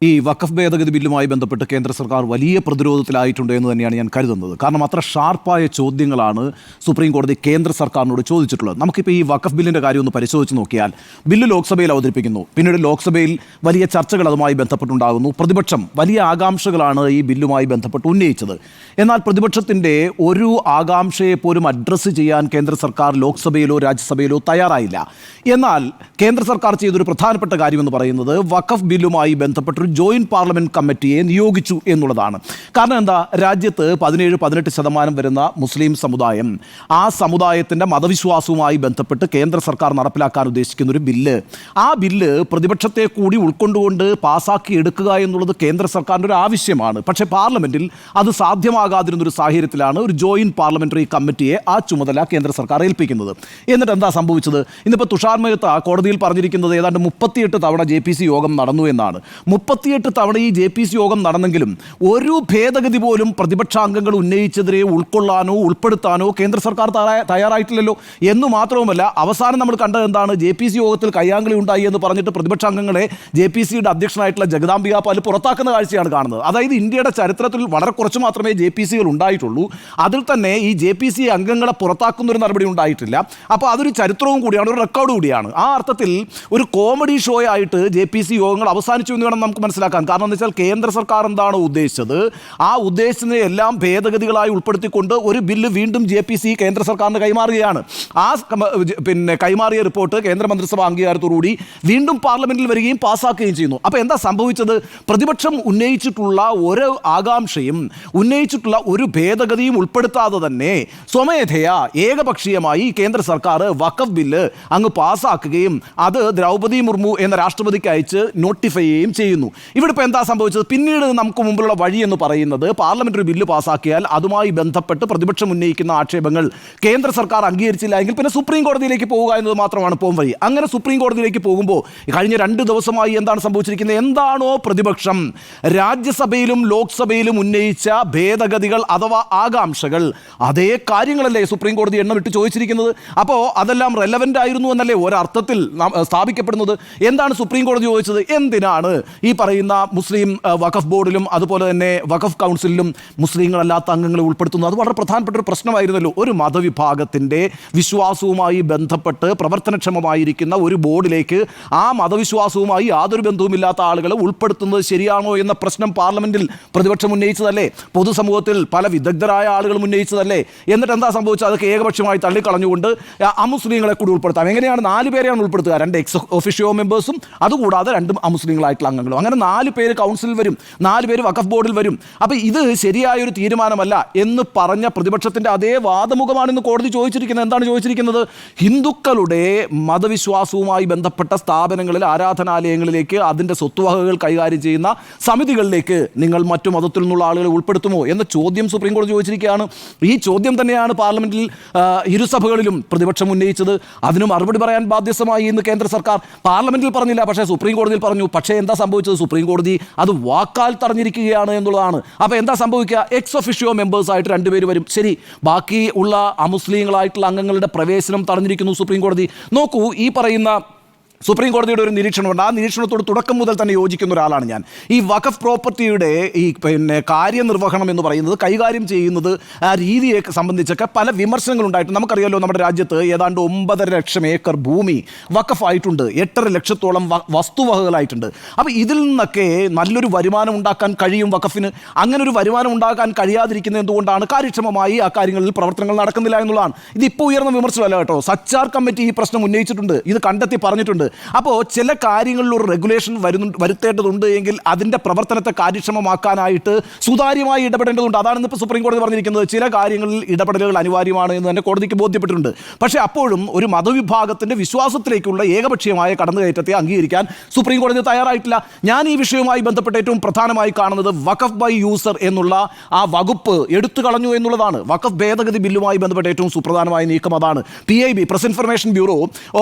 ഈ വഖഫ് ഭേദഗതി ബില്ലുമായി ബന്ധപ്പെട്ട് കേന്ദ്ര സർക്കാർ വലിയ പ്രതിരോധത്തിലായിട്ടുണ്ട് എന്ന് തന്നെയാണ് ഞാൻ കരുതുന്നത്. കാരണം അത്ര ഷാർപ്പായ ചോദ്യങ്ങളാണ് സുപ്രീം കോടതി കേന്ദ്ര സർക്കാരിനോട് ചോദിച്ചിട്ടുള്ളത്. നമുക്കിപ്പോൾ ഈ വഖഫ് ബില്ലിൻ്റെ കാര്യം ഒന്ന് പരിശോധിച്ച് നോക്കിയാൽ, ബില്ല് ലോക്സഭയിൽ അവതരിപ്പിക്കുന്നു, പിന്നീട് ലോക്സഭയിൽ വലിയ ചർച്ചകൾ അതുമായി ബന്ധപ്പെട്ടുണ്ടാകുന്നു. പ്രതിപക്ഷം വലിയ ആകാംക്ഷകളാണ് ഈ ബില്ലുമായി ബന്ധപ്പെട്ട് ഉന്നയിച്ചത്. എന്നാൽ പ്രതിപക്ഷത്തിൻ്റെ ഒരു ആകാംക്ഷയെ പോലും അഡ്രസ്സ് ചെയ്യാൻ കേന്ദ്ര സർക്കാർ ലോക്സഭയിലോ രാജ്യസഭയിലോ തയ്യാറായില്ല. എന്നാൽ കേന്ദ്ര സർക്കാർ ചെയ്തൊരു പ്രധാനപ്പെട്ട കാര്യമെന്ന് പറയുന്നത് വഖഫ് ബില്ലുമായി ബന്ധപ്പെട്ട ജോയിന്റ് പാർലമെന്റ് കമ്മിറ്റിയെ നിയോഗിച്ചു എന്നുള്ളതാണ്. കാരണം എന്താ, രാജ്യത്ത് 17-18% വരുന്ന മുസ്ലിം സമുദായം, ആ സമുദായത്തിൻ്റെ മതവിശ്വാസവുമായി ബന്ധപ്പെട്ട് കേന്ദ്ര സർക്കാർ നടപ്പിലാക്കാൻ ഉദ്ദേശിക്കുന്ന ഒരു ബില്ല്, ആ ബില്ല് പ്രതിപക്ഷത്തെ കൂടി ഉൾക്കൊണ്ടുകൊണ്ട് പാസ്സാക്കി എടുക്കുക എന്നുള്ളത് കേന്ദ്ര സർക്കാരിൻ്റെ ഒരു ആവശ്യമാണ്. പക്ഷേ പാർലമെന്റിൽ അത് സാധ്യമാകാതിരുന്നൊരു സാഹചര്യത്തിലാണ് ഒരു ജോയിന്റ് പാർലമെന്ററി കമ്മിറ്റിയെ ആ ചുമതല കേന്ദ്ര സർക്കാർ ഏൽപ്പിക്കുന്നത്. എന്നിട്ട് എന്താ സംഭവിച്ചത്? ഇന്നിപ്പോൾ തുഷാർ മേത്ത കോടതിയിൽ പറഞ്ഞിരിക്കുന്നത് ഏതാണ്ട് 38 തവണ JPC യോഗം നടന്നു എന്നാണ്. 38 തവണ ഈ JPC യോഗം നടന്നെങ്കിലും ഒരു ഭേദഗതി പോലും പ്രതിപക്ഷാംഗങ്ങൾ ഉന്നയിച്ചതിനെ ഉൾക്കൊള്ളാനോ ഉൾപ്പെടുത്താനോ കേന്ദ്ര സർക്കാർ തയ്യാറായിട്ടില്ലല്ലോ. എന്നു മാത്രവുമല്ല, അവസാനം നമ്മൾ കണ്ടത് എന്താണ്? JPC യോഗത്തിൽ കയ്യാങ്കളി ഉണ്ടായി എന്ന് പറഞ്ഞിട്ട് പ്രതിപക്ഷാംഗങ്ങളെ JPCയുടെ അധ്യക്ഷനായിട്ടുള്ള ജഗദാംബിക പാൽ പുറത്താക്കുന്ന കാഴ്ചയാണ് കാണുന്നത്. അതായത് ഇന്ത്യയുടെ ചരിത്രത്തിൽ വളരെ കുറച്ച് മാത്രമേ JPCകൾ ഉണ്ടായിട്ടുള്ളൂ. അതിൽ തന്നെ ഈ JPC അംഗങ്ങളെ പുറത്താക്കുന്ന ഒരു നടപടി ഉണ്ടായിട്ടില്ല. അപ്പോൾ അതൊരു ചരിത്രവും കൂടിയാണ്, ഒരു റെക്കോർഡ് കൂടിയാണ്. ആ അർത്ഥത്തിൽ ഒരു കോമഡി ഷോ ആയിട്ട് JPC യോഗങ്ങൾ അവസാനിച്ചു എന്ന് വേണം നമുക്ക് മനസ്സിലാക്കാൻ. കാരണം എന്ന് വെച്ചാൽ കേന്ദ്ര സർക്കാർ എന്താണോ ഉദ്ദേശിച്ചത്, ആ ഉദ്ദേശിച്ചതിനെ എല്ലാം ഭേദഗതികളായി ഉൾപ്പെടുത്തിക്കൊണ്ട് ഒരു ബില്ല് വീണ്ടും JPC കേന്ദ്ര സർക്കാരിന് കൈമാറുകയാണ്. ആ കൈമാറിയ റിപ്പോർട്ട് കേന്ദ്രമന്ത്രിസഭ അംഗീകാരത്തോടുകൂടി വീണ്ടും പാർലമെന്റിൽ വരികയും പാസ്സാക്കുകയും ചെയ്യുന്നു. അപ്പോൾ എന്താ സംഭവിച്ചത്? പ്രതിപക്ഷം ഉന്നയിച്ചിട്ടുള്ള ഒരു ആകാംക്ഷയും ഉന്നയിച്ചിട്ടുള്ള ഒരു ഭേദഗതിയും ഉൾപ്പെടുത്താതെ തന്നെ സ്വമേധയാ ഏകപക്ഷീയമായി കേന്ദ്ര സർക്കാർ വഖഫ് ബില്ല് അങ്ങ് പാസ്സാക്കുകയും അത് ദ്രൗപദി മുർമു എന്ന രാഷ്ട്രപതിക്ക് അയച്ച് നോട്ടിഫൈ ചെയ്യുകയും ചെയ്യുന്നു. ഇവിടെ ഇപ്പോൾ എന്താ സംഭവിച്ചത്? പിന്നീട് നമുക്ക് മുമ്പിലുള്ള വഴി എന്ന് പറയുന്നത് പാർലമെന്റ് ഒരു ബില്ല് പാസ്സാക്കിയാൽ അതുമായി ബന്ധപ്പെട്ട് പ്രതിപക്ഷം ഉന്നയിക്കുന്ന ആക്ഷേപങ്ങൾ കേന്ദ്ര സർക്കാർ അംഗീകരിച്ചില്ല എങ്കിൽ പിന്നെ സുപ്രീം കോടതിയിലേക്ക് പോവുക എന്നത് മാത്രമാണ് പോം വഴി. അങ്ങനെ സുപ്രീം കോടതിയിലേക്ക് പോകുമ്പോൾ കഴിഞ്ഞ 2 ദിവസമായി എന്താണ് സംഭവിച്ചിരിക്കുന്നത്? എന്താണോ പ്രതിപക്ഷം രാജ്യസഭയിലും ലോക്സഭയിലും ഉന്നയിച്ച ഭേദഗതികൾ അഥവാ ആകാംക്ഷകൾ, അതേ കാര്യങ്ങളല്ലേ സുപ്രീം കോടതി എണ്ണമിട്ട് ചോദിച്ചിരിക്കുന്നത്. അപ്പോൾ അതെല്ലാം റെലവൻ്റ് ആയിരുന്നു എന്നല്ലേ ഒരർത്ഥത്തിൽ സ്ഥാപിക്കപ്പെടുന്നത്. എന്താണ് സുപ്രീം കോടതി ചോദിച്ചത്? എന്തിനാണ് ഈ പറയുന്ന മുസ്ലിം വഖഫ് ബോർഡിലും അതുപോലെ തന്നെ വഖഫ് കൗൺസിലിലും മുസ്ലിങ്ങളല്ലാത്ത അംഗങ്ങളെ ഉൾപ്പെടുത്തുന്നത്? അത് വളരെ പ്രധാനപ്പെട്ട ഒരു പ്രശ്നമായിരുന്നല്ലോ. ഒരു മതവിഭാഗത്തിൻ്റെ വിശ്വാസവുമായി ബന്ധപ്പെട്ട് പ്രവർത്തനക്ഷമമായിരിക്കുന്ന ഒരു ബോർഡിലേക്ക് ആ മതവിശ്വാസവുമായി യാതൊരു ബന്ധവുമില്ലാത്ത ആളുകളെ ഉൾപ്പെടുത്തുന്നത് ശരിയാണോ എന്ന പ്രശ്നം പാർലമെന്റിൽ പ്രതിപക്ഷം ഉന്നയിച്ചതല്ലേ? പൊതുസമൂഹത്തിൽ പല വിദഗ്ധരായ ആളുകളും ഉന്നയിച്ചതല്ലേ? എന്നിട്ട് എന്താ സംഭവിച്ചത്? അതൊക്കെ ഏകപക്ഷമായി തള്ളിക്കളഞ്ഞുകൊണ്ട് അമുസ്ലിങ്ങളെ കൂടി ഉൾപ്പെടുത്താം. എങ്ങനെയാണ്? 4 പേരെയാണ് ഉൾപ്പെടുത്തുക. 2 എക്സ് ഒഫീഷ്യോ മെമ്പേഴ്സും അതുകൂടാതെ 2 അമുസ്ലിങ്ങളായിട്ടുള്ള അംഗങ്ങളും. അങ്ങനെ 4 പേര് കൗൺസിലിൽ വരും, 4 പേര് വഖഫ് ബോർഡിൽ വരും. അപ്പോൾ ഇത് ശരിയായൊരു തീരുമാനമല്ല എന്ന് പറഞ്ഞ പ്രതിപക്ഷത്തിൻ്റെ അതേ വാദമുഖമാണെന്ന് കോടതി ചോദിച്ചിരിക്കുന്നത്. എന്താണ് ചോദിച്ചിരിക്കുന്നത്? ഹിന്ദുക്കളുടെ മതവിശ്വാസവുമായി ബന്ധപ്പെട്ട സ്ഥാപനങ്ങളിൽ, ആരാധനാലയങ്ങളിലേക്ക്, അതിൻ്റെ സ്വത്തുവകകൾ കൈകാര്യം ചെയ്യുന്ന സമിതികളിലേക്ക് നിങ്ങൾ മറ്റു മതത്തിൽ നിന്നുള്ള ആളുകളെ ഉൾപ്പെടുത്തുമോ എന്ന ചോദ്യം സുപ്രീം കോടതി ചോദിച്ചിരിക്കുകയാണ്. ഈ ചോദ്യം തന്നെയാണ് പാർലമെന്റിൽ ഇരുസഭകളിലും പ്രതിപക്ഷം ഉന്നയിച്ചത്. അതിന് മറുപടി പറയാൻ ബാധ്യസ്ഥമായി ഇന്ന് കേന്ദ്ര സർക്കാർ. പാർലമെന്റിൽ പറഞ്ഞില്ല, പക്ഷേ സുപ്രീം കോടതിയിൽ പറഞ്ഞു. പക്ഷേ എന്താ സംഭവിച്ചത്? സുപ്രീം കോടതി അത് വാക്കാൽ തടഞ്ഞിരിക്കുകയാണ് എന്നുള്ളതാണ്. അപ്പോൾ എന്താ സംഭവിക്കുക? എക്സ് ഒഫീഷ്യോ മെമ്പേഴ്സായിട്ട് 2 പേര് വരും. ശരി, ബാക്കി ഉള്ള അമുസ്ലിങ്ങളായിട്ടുള്ള അംഗങ്ങളുടെ പ്രവേശനം തടഞ്ഞിരിക്കുന്നു സുപ്രീം കോടതി. നോക്കൂ, ഈ പറയുന്ന സുപ്രീം കോടതിയുടെ ഒരു നിരീക്ഷണമുണ്ട്. ആ നിരീക്ഷണത്തോട് തുടക്കം മുതൽ തന്നെ യോജിക്കുന്ന ഒരാളാണ് ഞാൻ. ഈ വഖഫ് പ്രോപ്പർട്ടിയുടെ ഈ കാര്യനിർവഹണം എന്ന് പറയുന്നത്, കൈകാര്യം ചെയ്യുന്നത്, ആ രീതിയെ സംബന്ധിച്ചൊക്കെ പല വിമർശനങ്ങളുണ്ടായിട്ട് നമുക്കറിയാമല്ലോ. നമ്മുടെ രാജ്യത്ത് ഏതാണ്ട് 9.5 ലക്ഷം ഏക്കർ ഭൂമി വഖഫായിട്ടുണ്ട്, 8.5 ലക്ഷത്തോളം വസ്തുവകകളായിട്ടുണ്ട്. അപ്പോൾ ഇതിൽ നിന്നൊക്കെ നല്ലൊരു വരുമാനം ഉണ്ടാക്കാൻ കഴിയും വഖഫിന്. അങ്ങനെ ഒരു വരുമാനം ഉണ്ടാക്കാൻ കഴിയാതിരിക്കുന്നത് എന്തുകൊണ്ടാണ്? കാര്യക്ഷമമായി ആ കാര്യങ്ങളിൽ പ്രവർത്തനങ്ങൾ നടക്കുന്നില്ല എന്നുള്ളതാണ്. ഇതിപ്പോൾ ഉയർന്ന വിമർശനമല്ല കേട്ടോ. സച്ചാർ കമ്മിറ്റി ഈ പ്രശ്നം ഉന്നയിച്ചിട്ടുണ്ട്, ഇത് കണ്ടെത്തി പറഞ്ഞിട്ടുണ്ട്. അപ്പോൾ ചില കാര്യങ്ങളിൽ ഒരു റെഗുലേഷൻ വരുത്തേണ്ടതുണ്ട് എങ്കിൽ അതിൻ്റെ പ്രവർത്തനത്തെ കാര്യക്ഷമമാക്കാനായിട്ട് സുതാര്യമായി ഇടപെടേണ്ടതുണ്ട്. അതാണ് ഇന്നിപ്പോൾ സുപ്രീം കോടതി പറഞ്ഞിരിക്കുന്നത്. ചില കാര്യങ്ങളിൽ ഇടപെടലുകൾ അനിവാര്യമാണ് എന്ന് തന്നെ കോടതിക്ക് ബോധ്യപ്പെട്ടിട്ടുണ്ട്. പക്ഷേ അപ്പോഴും ഒരു മതവിഭാഗത്തിൻ്റെ വിശ്വാസത്തിലേക്കുള്ള ഏകപക്ഷീയമായ കടന്നുകയറ്റത്തെ അംഗീകരിക്കാൻ സുപ്രീം കോടതി തയ്യാറായിട്ടില്ല. ഞാൻ ഈ വിഷയവുമായി ബന്ധപ്പെട്ട് ഏറ്റവും പ്രധാനമായി കാണുന്നത് വഖഫ് ബൈ യൂസർ എന്നുള്ള ആ വകുപ്പ് എടുത്തു കളഞ്ഞു എന്നുള്ളതാണ്. വഖഫ് ഭേദഗതി ബില്ലുമായി ബന്ധപ്പെട്ട് ഏറ്റവും സുപ്രധാനമായ നീക്കം അതാണ്. PIB പ്രസ് ഇൻഫർമേഷൻ ബ്യൂറോ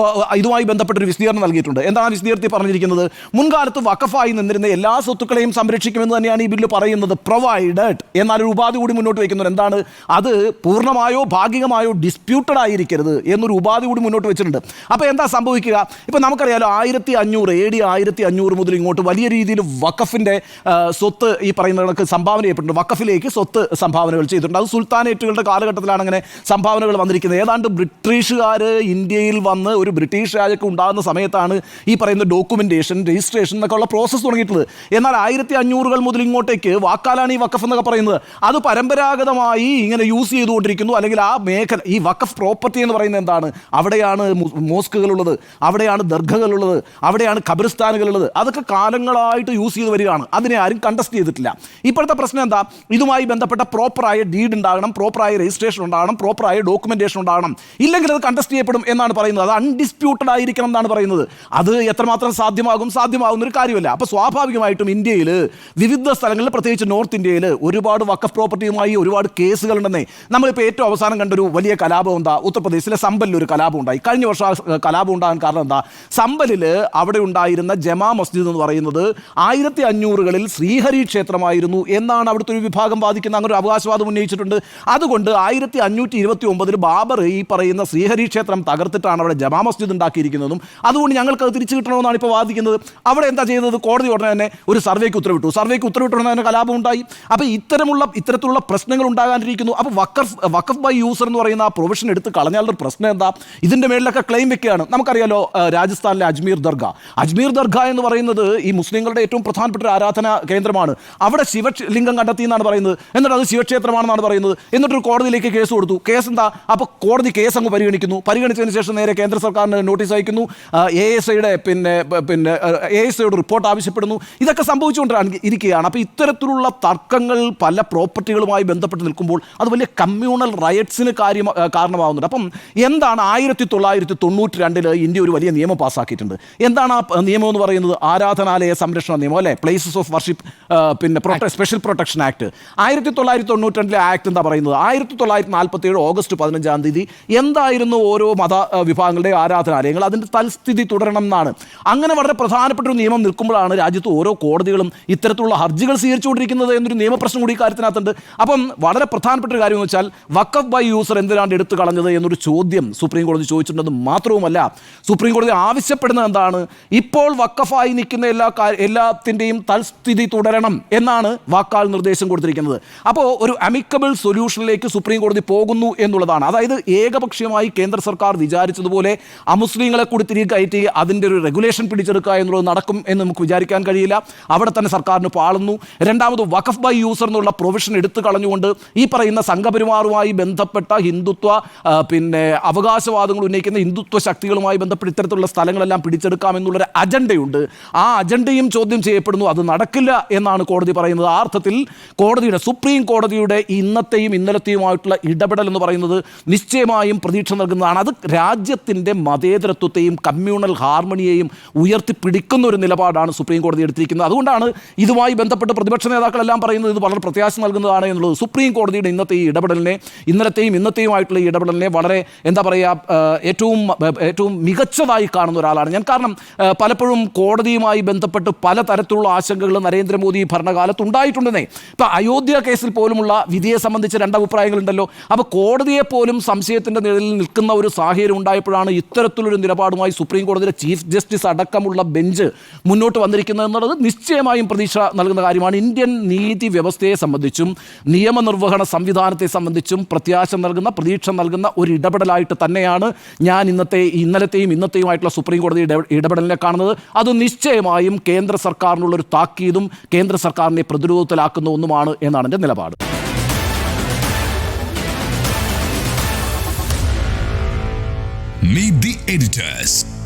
ഇതുമായി ബന്ധപ്പെട്ടൊരു വിശദീകരണം വിശദീകരണം നൽകിയിട്ടുണ്ട്. എന്താണ് വിശദീകരണത്തിൽ പറഞ്ഞിരിക്കുന്നത്? മുൻകാലത്ത് വഖഫായി നിന്നിരുന്ന എല്ലാ സ്വത്തുക്കളെയും സംരക്ഷിക്കുമെന്ന് തന്നെയാണ് ഈ ബില്ല് പറയുന്നത്, പ്രൊവൈഡഡ്. എന്നാൽ ഒരു ഉപാധി കൂടി മുന്നോട്ട് വയ്ക്കുന്നത് എന്താണ്? അത് പൂർണ്ണമായോ ഭാഗികമായോ ഡിസ്പ്യൂട്ടഡ് ആയിരിക്കരുത് എന്നൊരു ഉപാധി കൂടി മുന്നോട്ട് വെച്ചിട്ടുണ്ട്. അപ്പോൾ എന്താ സംഭവിക്കുക? ഇപ്പം നമുക്കറിയാലോ 1500 AD 1500 മുതൽ ഇങ്ങോട്ട് വലിയ രീതിയിൽ വഖഫിൻ്റെ സ്വത്ത് ഈ പറയുന്ന കണക്ക് സംഭാവന ചെയ്യപ്പെട്ടിട്ടുണ്ട്. വഖഫിലേക്ക് സ്വത്ത് സംഭാവനകൾ ചെയ്തിട്ടുണ്ട്. അത് സുൽത്താനേറ്റുകളുടെ കാലഘട്ടത്തിലാണ് അങ്ങനെ സംഭാവനകൾ വന്നിരിക്കുന്നത്. ഏതാണ്ട് ബ്രിട്ടീഷുകാർ ഇന്ത്യയിൽ വന്ന് ഒരു ബ്രിട്ടീഷ് രാജയ്ക്ക് ഉണ്ടാകുന്ന സമയത്താണ് ഈ പറയുന്ന ഡോക്യുമെൻറ്റേഷൻ, രജിസ്ട്രേഷൻ എന്നൊക്കെ ഉള്ള പ്രോസസ്സ് തുടങ്ങിയിട്ടുള്ളത്. എന്നാൽ 1500 മുതൽ ഇങ്ങോട്ടേക്ക് വാക്കാലാണ് ഈ വഖഫ് എന്നൊക്കെ പറയുന്നത്. അത് പരമ്പരാഗതമായി ഇങ്ങനെ യൂസ് ചെയ്തുകൊണ്ടിരിക്കുന്നു. അല്ലെങ്കിൽ ആ മേഖല, ഈ വഖഫ് പ്രോപ്പർട്ടി എന്ന് പറയുന്നത് എന്താണ്? അവിടെയാണ് മോസ്കുകളുള്ളത്, അവിടെയാണ് ദർഗകളുള്ളത്, അവിടെയാണ് ഖബറിസ്ഥാനുകളുള്ളത്. അതൊക്കെ കാലങ്ങളായിട്ട് യൂസ് ചെയ്ത് വരികയാണ്. അതിനെ ആരും കണ്ടസ്റ്റ് ചെയ്തിട്ടില്ല. ഇപ്പോഴത്തെ പ്രശ്നം എന്താ? ഇതുമായി ബന്ധപ്പെട്ട പ്രോപ്പറായ ഡീഡ് ഉണ്ടാകണം, പ്രോപ്പറായ രജിസ്ട്രേഷൻ ഉണ്ടാകണം, പ്രോപ്പറായ ഡോക്യുമെന്റേഷൻ ഉണ്ടാകണം. ഇല്ലെങ്കിൽ അത് കണ്ടസ്റ്റ് ചെയ്യപ്പെടും എന്നാണ് പറയുന്നത്. അത് അൺഡിസ്പ്യൂട്ടഡ് ആയിരിക്കണം എന്നാണ് പറയുന്നത്. അത് എത്രമാത്രം സാധ്യമാകുന്ന ഒരു കാര്യമല്ല. അപ്പോൾ സ്വാഭാവികമായിട്ടും ഇന്ത്യയിൽ വിവിധ സ്ഥലങ്ങളിൽ, പ്രത്യേകിച്ച് നോർത്ത് ഇന്ത്യയിൽ ഒരുപാട് വഖഫ് പ്രോപ്പർട്ടിയുമായി ഒരുപാട് കേസുകളുണ്ടെന്നേ. നമ്മളിപ്പോൾ ഏറ്റവും അവസാനം കണ്ടൊരു വലിയ കലാപം എന്താ? ഉത്തർപ്രദേശിലെ സമ്പലിൽ ഒരു കലാപം ഉണ്ടായി. കഴിഞ്ഞ വർഷം കലാപം ഉണ്ടാകാൻ കാരണം എന്താ? സമ്പലിൽ അവിടെ ഉണ്ടായിരുന്ന ജമാ മസ്ജിദ് എന്ന് പറയുന്നത് 1500-കളിൽ ശ്രീഹരി ക്ഷേത്രമായിരുന്നു എന്നാണ് അവിടുത്തെ ഒരു വിഭാഗം വാദിക്കുന്ന അങ്ങനെ ഒരു അവകാശവാദം ഉന്നയിച്ചിട്ടുണ്ട്. അതുകൊണ്ട് 1529 ബാബർ ഈ പറയുന്ന ശ്രീഹരി ക്ഷേത്രം തകർത്തിട്ടാണ് അവിടെ ജമാ മസ്ജിദ് ഉണ്ടാക്കിയിരിക്കുന്നതും അതുകൊണ്ട് ഞങ്ങൾക്ക് അത് തിരിച്ചു കിട്ടണമെന്നാണ് ഇപ്പോൾ വാദിക്കുന്നത്. അവിടെ എന്താ ചെയ്യുന്നത്? കോടതി ഉടനെ തന്നെ ഒരു സർവേക്ക് ഉത്തരവിട്ടുടനെ തന്നെ കലാപം ഉണ്ടായി. അപ്പോൾ ഇത്തരത്തിലുള്ള പ്രശ്നങ്ങൾ ഉണ്ടാകാനിരിക്കുന്നു. അപ്പോൾ വഖഫ് ബൈ യൂസർ എന്ന് പറയുന്ന ആ പ്രൊവിഷൻ എടുത്ത് കളഞ്ഞാലുള്ള പ്രശ്നം എന്താ? ഇതിൻ്റെ മേളിലൊക്കെ ക്ലെയിം വെക്കുകയാണ്. നമുക്കറിയാലോ രാജസ്ഥാനിലെ അജ്മീർ ദർഗ എന്ന് പറയുന്നത് ഈ മുസ്ലിങ്ങളുടെ ഏറ്റവും പ്രധാനപ്പെട്ട ഒരു ആരാധനാ കേന്ദ്രമാണ്. അവിടെ ശിവലിംഗം കണ്ടെത്തി എന്നാണ് പറയുന്നത്. എന്നിട്ട് അത് ശിവക്ഷേത്രമാണെന്നാണ് പറയുന്നത്. എന്നിട്ടൊരു കോടതിയിലേക്ക് കേസ് കൊടുത്തു. കേസ് എന്താ? അപ്പോൾ കോടതി കേസ് അങ്ങ് പരിഗണിച്ചതിന് ശേഷം നേരെ കേന്ദ്ര സർക്കാരിന് നോട്ടീസ് അയക്കുന്നു. ASIയുടെ റിപ്പോർട്ട് ആവശ്യപ്പെടുന്നു. ഇതൊക്കെ സംഭവിച്ചുകൊണ്ടിരിക്കുകയാണ് ഇരിക്കുകയാണ്. അപ്പോൾ ഇത്തരത്തിലുള്ള തർക്കങ്ങൾ പല പ്രോപ്പർട്ടികളുമായി ബന്ധപ്പെട്ട് നിൽക്കുമ്പോൾ അത് വലിയ കമ്മ്യൂണൽ റയറ്റ്സിന് കാരണമാകുന്നുണ്ട്. അപ്പം എന്താണ് 1992 ഇന്ത്യ ഒരു വലിയ നിയമം പാസ്സാക്കിയിട്ടുണ്ട്. എന്താണ് ആ നിയമം എന്ന് പറയുന്നത്? ആരാധനാലയ സംരക്ഷണ നിയമം, അല്ലേ? Places of worship special protection act. 1992 act എന്താ പറയുന്നത്? 1947 ഓഗസ്റ്റ് 15 എന്തായിരുന്നു ഓരോ മത വിഭാഗങ്ങളുടെ ആരാധനാലയങ്ങൾ അതിൻ്റെ തൽസ്ഥിതി തുടരണം എന്നാണ്. അങ്ങനെ വളരെ പ്രധാനപ്പെട്ട ഒരു നിയമം നിൽക്കുമ്പോഴാണ് രാജ്യത്ത് ഓരോ കോടതികളും ഇത്തരത്തിലുള്ള ഹർജികൾ സ്വീകരിച്ചുകൊണ്ടിരിക്കുന്നത് എന്നൊരു നിയമപ്രശ്നം കൂടി കാര്യത്തിനകത്തുണ്ട്. അപ്പം വളരെ പ്രധാനപ്പെട്ട ഒരു കാര്യം എന്ന് വെച്ചാൽ വഖഫ് ബൈ യൂസർ എന്തിനാണ് എടുത്തു കളഞ്ഞത് എന്നൊരു ചോദ്യം സുപ്രീം കോടതി ചോദിച്ചിട്ടുണ്ടെന്ന് മാത്രവുമല്ല, സുപ്രീം കോടതി ആവശ്യപ്പെടുന്നത് എന്താണ്? ഇപ്പോൾ വഖഫായി നിൽക്കുന്ന എല്ലാത്തിൻ്റെയും തൽസ്ഥിതി തുടരണം എന്നാണ് വാക്കാൽ നിർദ്ദേശം കൊടുത്തിരിക്കുന്നത്. അപ്പോൾ ഒരു അമിക്കബിൾ സൊല്യൂഷനിലേക്ക് സുപ്രീം കോടതി പോകുന്നു എന്നുള്ളതാണ്. അതായത് ഏകപക്ഷീയമായി കേന്ദ്ര സർക്കാർ വിചാരിച്ചതുപോലെ അമുസ്ലിങ്ങളെ കൂടി തിരികെ കയറ്റി അതിൻ്റെ ഒരു റെഗുലേഷൻ പിടിച്ചെടുക്കുക എന്നുള്ളത് നടക്കും എന്ന് നമുക്ക് വിചാരിക്കാൻ കഴിയില്ല. അവിടെ തന്നെ സർക്കാരിന് പാളുന്നു. രണ്ടാമത് വഖഫ് ബൈ യൂസർ എന്നുള്ള പ്രൊവിഷൻ എടുത്തു കളഞ്ഞുകൊണ്ട് ഈ പറയുന്ന സംഘപരിവാറുമായി ബന്ധപ്പെട്ട ഹിന്ദുത്വ അവകാശവാദങ്ങൾ ഉന്നയിക്കുന്ന ഹിന്ദുത്വ ശക്തികളുമായി ബന്ധപ്പെട്ട് ഇത്തരത്തിലുള്ള സ്ഥലങ്ങളെല്ലാം പിടിച്ചെടുക്കാമെന്നുള്ളൊരു അജണ്ടയുണ്ട്. ആ അജണ്ടയും ചോദ്യം ചെയ്യപ്പെടുന്നു. അത് നടക്കില്ല എന്നാണ് കോടതി പറയുന്നത്. ആ അർത്ഥത്തിൽ സുപ്രീം കോടതിയുടെ ഇന്നത്തെയും ഇന്നലത്തെയുമായിട്ടുള്ള ഇടപെടൽ എന്ന് പറയുന്നത് നിശ്ചയമായും പ്രതീക്ഷ നൽകുന്നതാണ്. അത് രാജ്യത്തിൻ്റെ മതേതരത്വത്തെയും കമ്മ്യൂണൽ ഹാർമണിയെയും ഉയർത്തിപ്പിടിക്കുന്ന ഒരു നിലപാടാണ് സുപ്രീം കോടതി എടുത്തിരിക്കുന്നത്. അതുകൊണ്ടാണ് ഇതുമായി ബന്ധപ്പെട്ട് പ്രതിപക്ഷ നേതാക്കളെല്ലാം പറയുന്നത് ഇത് വളരെ പ്രത്യാശ നൽകുന്നതാണ് എന്നുള്ളത്. സുപ്രീം കോടതിയുടെ ഇന്നലത്തെയും ഇന്നത്തെയുമായിട്ടുള്ള ഈ ഇടപെടലിനെ വളരെ എന്താ പറയുക ഏറ്റവും മികച്ചതായി കാണുന്ന ഒരാളാണ് ഞാൻ. കാരണം പലപ്പോഴും കോടതിയുമായി ബന്ധപ്പെട്ട് പലതരത്തിലുള്ള ആശങ്കകൾ നരേന്ദ്രമോദി ഭരണകാലത്ത് ഉണ്ടായിട്ടുണ്ടെന്നേ. ഇപ്പം അയോധ്യ കേസിൽ പോലുമുള്ള വിധിയെ സംബന്ധിച്ച് രണ്ടഭിപ്രായങ്ങളുണ്ടല്ലോ. അപ്പോൾ കോടതിയെ പോലും സംശയത്തിൻ്റെ നിഴലിൽ നിൽക്കുന്ന ഒരു സാഹചര്യം ഉണ്ടായപ്പോഴാണ് ഇത്തരത്തിലൊരു നിലപാടുമായി സുപ്രീം കോടതിയുടെ ചീഫ് ജസ്റ്റിസ് അടക്കമുള്ള ബെഞ്ച് മുന്നോട്ട് വന്നിരിക്കുന്നത് എന്നുള്ളത് നിശ്ചയമായും പ്രതീക്ഷ നൽകുന്ന കാര്യമാണ്. ഇന്ത്യൻ നീതി വ്യവസ്ഥയെ സംബന്ധിച്ചും നിയമനിർവഹണ സംവിധാനത്തെ സംബന്ധിച്ചും പ്രതീക്ഷ നൽകുന്ന ഒരു ഇടപെടലായിട്ട് തന്നെയാണ് ഞാൻ ഇന്നലത്തെയും ഇന്നത്തെയുമായിട്ടുള്ള സുപ്രീം കോടതി ഇടപെടലിനെ കാണുന്നത്. അത് നിശ്ചയമായും കേന്ദ്ര സർക്കാരിനുള്ളൊരു താക്കീതും കേന്ദ്ര സർക്കാരിനെ പ്രതിരോധത്തിലാക്കുന്ന ഒന്നുമാണ് എന്നാണ് എൻ്റെ നിലപാട്. Meet the editors.